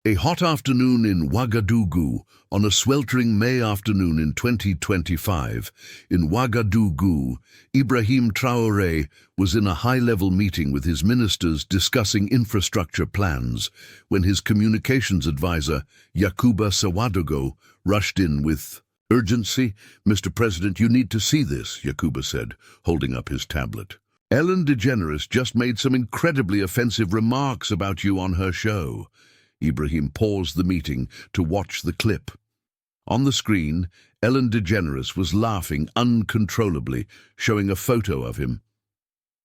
A hot afternoon in Ouagadougou. On a sweltering May afternoon in 2025, in Ouagadougou, Ibrahim Traoré was in a high-level meeting with his ministers discussing infrastructure plans when his communications advisor, Yakuba Sawadogo, rushed in with urgency. "Mr. President, you need to see this," Yakuba said, holding up his tablet. "Ellen DeGeneres just made some incredibly offensive remarks about you on her show." Ibrahim paused the meeting to watch the clip. On the screen, Ellen DeGeneres was laughing uncontrollably, showing a photo of him.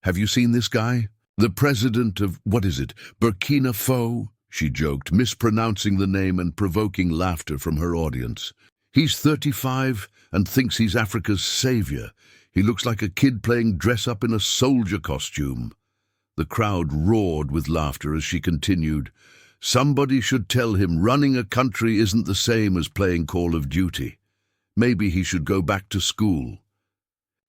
"Have you seen this guy? The president of, Burkina Faso?" she joked, mispronouncing the name and provoking laughter from her audience. "He's 35 and thinks he's Africa's savior. He looks like a kid playing dress-up in a soldier costume." The crowd roared with laughter as she continued, "Somebody should tell him running a country isn't the same as playing Call of Duty. Maybe he should go back to school."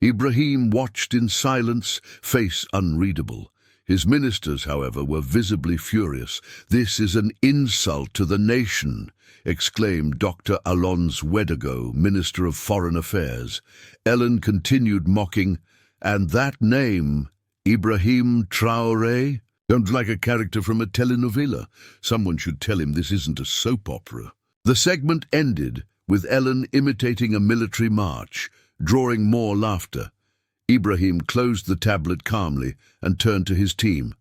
Ibrahim watched in silence, face unreadable. His ministers, however, were visibly furious. "This is an insult to the nation," exclaimed Dr. Alonso Ouedraogo, Minister of Foreign Affairs. Ellen continued mocking, "And that name, Ibrahim Traoré? Sounds like a character from a telenovela. Someone should tell him this isn't a soap opera." The segment ended with Ellen imitating a military march, drawing more laughter. Ibrahim closed the tablet calmly and turned to his team.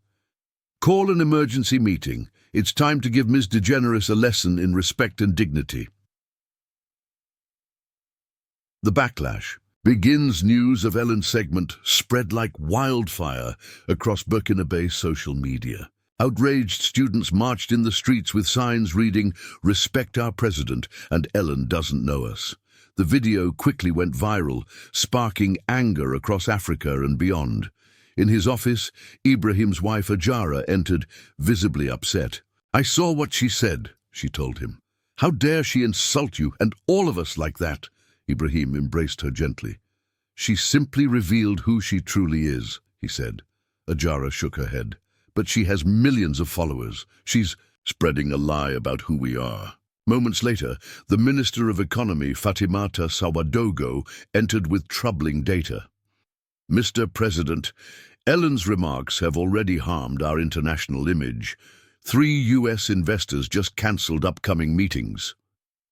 "Call an emergency meeting. It's time to give Ms. DeGeneres a lesson in respect and dignity." The backlash begins. News of Ellen's segment spread like wildfire across Burkinabe's social media. Outraged students marched in the streets with signs reading, "Respect our president," and "Ellen doesn't know us." The video quickly went viral, sparking anger across Africa and beyond. In his office, Ibrahim's wife Ajara entered, visibly upset. "I saw what she said," she told him. "How dare she insult you and all of us like that?" Ibrahim embraced her gently. "She simply revealed who she truly is," he said. Ajara shook her head. "But she has millions of followers. She's spreading a lie about who we are." Moments later, the Minister of Economy, Fatimata Sawadogo, entered with troubling data. "Mr. President, Ellen's remarks have already harmed our international image. 3 U.S. investors just cancelled upcoming meetings."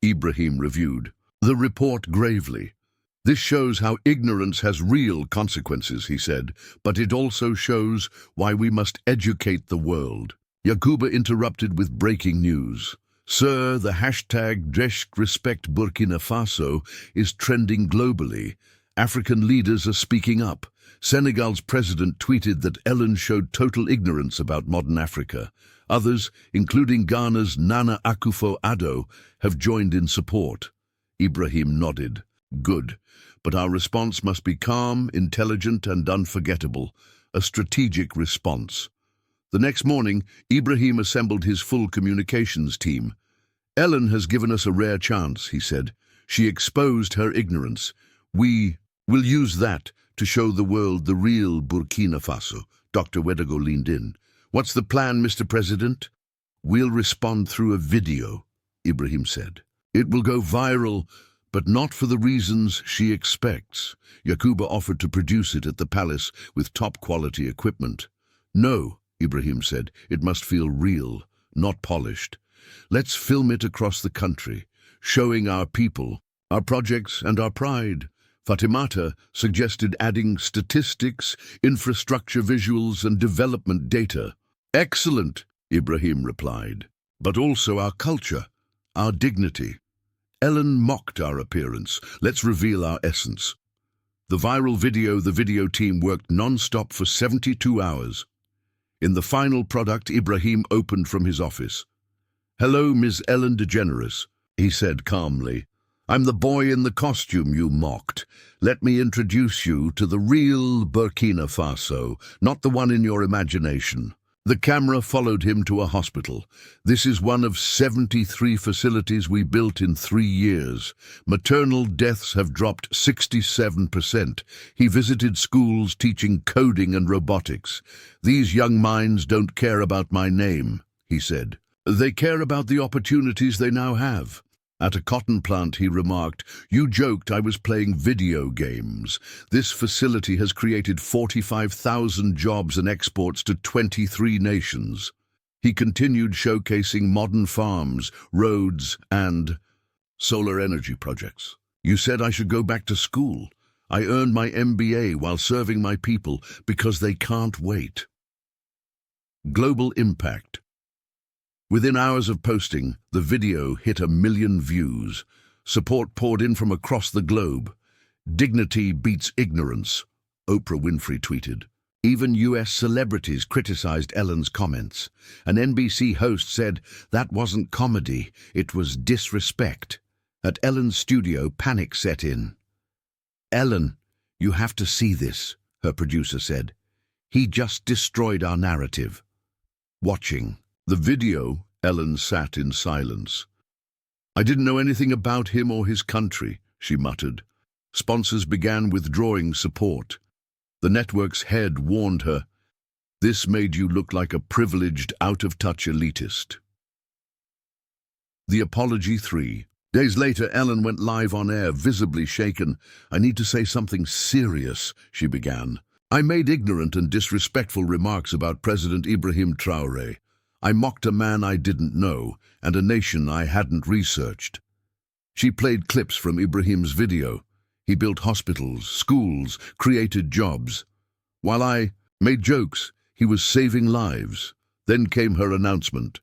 Ibrahim reviewed the report gravely. "This shows how ignorance has real consequences," he said, "but it also shows why we must educate the world." Yakuba interrupted with breaking news. "Sir, the hashtag #RespectBurkinaFaso is trending globally. African leaders are speaking up. Senegal's president tweeted that Ellen showed total ignorance about modern Africa. Others, including Ghana's Nana Akufo-Addo, have joined in support." Ibrahim nodded. "Good. But our response must be calm, intelligent, and unforgettable. A strategic response." The next morning, Ibrahim assembled his full communications team. "Ellen has given us a rare chance," he said. "She exposed her ignorance. We will use that to show the world the real Burkina Faso." Dr. Ouedraogo leaned in. "What's the plan, Mr. President?" "We'll respond through a video," Ibrahim said. "It will go viral, but not for the reasons she expects." Yakuba offered to produce it at the palace with top-quality equipment. "No," Ibrahim said, "it must feel real, not polished. Let's film it across the country, showing our people, our projects, and our pride." Fatimata suggested adding statistics, infrastructure visuals, and development data. "Excellent," Ibrahim replied. "But also our culture, our dignity. Ellen mocked our appearance. Let's reveal our essence." The video team worked non-stop for 72 hours. In the final product, Ibrahim opened from his office. "Hello, Ms. Ellen DeGeneres," he said calmly. "I'm the boy in the costume you mocked. Let me introduce you to the real Burkina Faso, not the one in your imagination." The camera followed him to a hospital. "This is one of 73 facilities we built in 3 years. Maternal deaths have dropped 67%. He visited schools teaching coding and robotics. These young minds don't care about my name," he said. They care about the opportunities they now have. At a cotton plant, he remarked, "You joked I was playing video games. This facility has created 45,000 jobs and exports to 23 nations." He continued showcasing modern farms, roads, and solar energy projects. "You said I should go back to school. I earned my MBA while serving my people because they can't wait." Global impact. Within hours of posting, the video hit 1 million views. Support poured in from across the globe. "Dignity beats ignorance," Oprah Winfrey tweeted. Even US celebrities criticized Ellen's comments. An NBC host said, "That wasn't comedy, it was disrespect." At Ellen's studio, panic set in. "Ellen, you have to see this," her producer said. "He just destroyed our narrative." Watching the video, Ellen sat in silence. "I didn't know anything about him or his country," she muttered. Sponsors began withdrawing support. The network's head warned her, "This made you look like a privileged, out-of-touch elitist." The Apology 3. Days later, Ellen went live on air, visibly shaken. "I need to say something serious," she began. "I made ignorant and disrespectful remarks about President Ibrahim Traoré. I mocked a man I didn't know and a nation I hadn't researched." She played clips from Ibrahim's video. He built hospitals, schools, created jobs. While I made jokes, he was saving lives. Then came her announcement.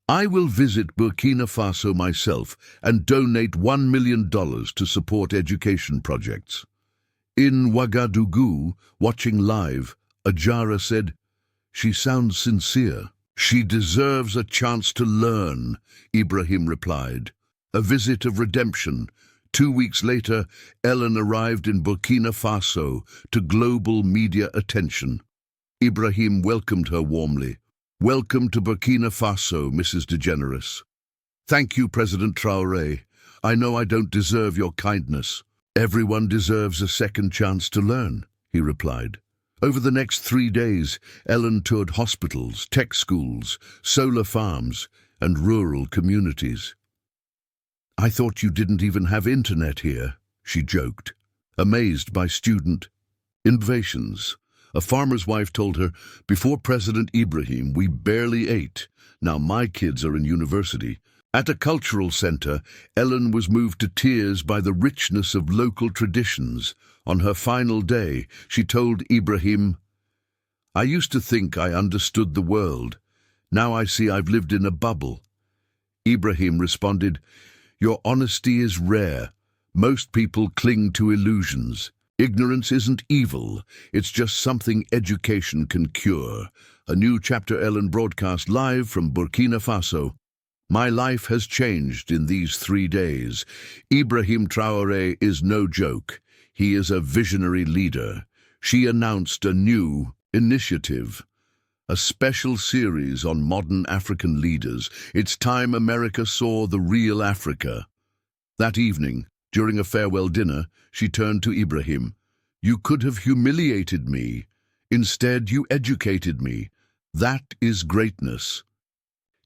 "I will visit Burkina Faso myself and donate $1 million to support education projects." In Ouagadougou, watching live, Ajara said, "She sounds sincere." "She deserves a chance to learn," Ibrahim replied. A visit of redemption. 2 weeks later, Ellen arrived in Burkina Faso to global media attention. Ibrahim welcomed her warmly. "Welcome to Burkina Faso, Mrs. DeGeneres." "Thank you, President Traoré. I know I don't deserve your kindness." "Everyone deserves a second chance to learn," he replied. Over the next 3 days, Ellen toured hospitals, tech schools, solar farms, and rural communities. "I thought you didn't even have internet here," she joked, amazed by student innovations. A farmer's wife told her, "Before President Ibrahim, we barely ate. Now my kids are in university." At a cultural center, Ellen was moved to tears by the richness of local traditions. On her final day, she told Ibrahim, "I used to think I understood the world. Now I see I've lived in a bubble." Ibrahim responded, "Your honesty is rare. Most people cling to illusions. Ignorance isn't evil. It's just something education can cure." A new chapter. Ellen broadcast live from Burkina Faso. "My life has changed in these 3 days. Ibrahim Traoré is no joke. He is a visionary leader." She announced a new initiative, a special series on modern African leaders. It's time America saw the real Africa. That evening, during a farewell dinner, she turned to Ibrahim. "You could have humiliated me. Instead, you educated me. That is greatness."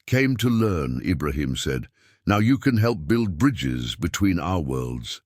"Came to learn," Ibrahim said. "Now you can help build bridges between our worlds."